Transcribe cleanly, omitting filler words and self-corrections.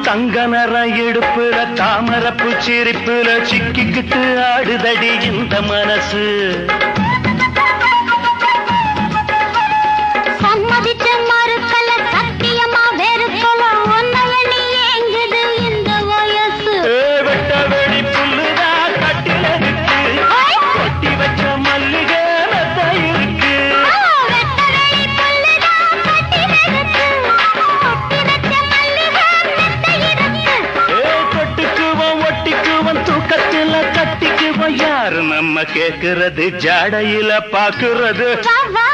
தங்க நர இடுப்புல தாமரப்பு சிரிப்புல சிக்கிக்கிட்டு ஆடுதடி இந்த மனசு. சம்மதிச்ச மறுக்கல சத்தியமா வெறுக்கல ஒன்னைய நீ ஏங்குது இந்த வயசு. வெட்ட வெளி புல்லுதான் கட்டில இருக்கு, கொட்டி வச்ச மல்லிகை மெத்த இருக்கு. வெட்ட வெளி புல்லுதான் கட்டில இருக்கு, கொட்டி வச்ச மல்லிகை மெத்த இருக்கு. தொட்டுக்குவோம் ஒட்டிக்குவோம் தூக்கத்துல கட்டிக்குவோம், யாரு நம்ம கேக்குறது ஜாடையில பாக்குறது. வா வா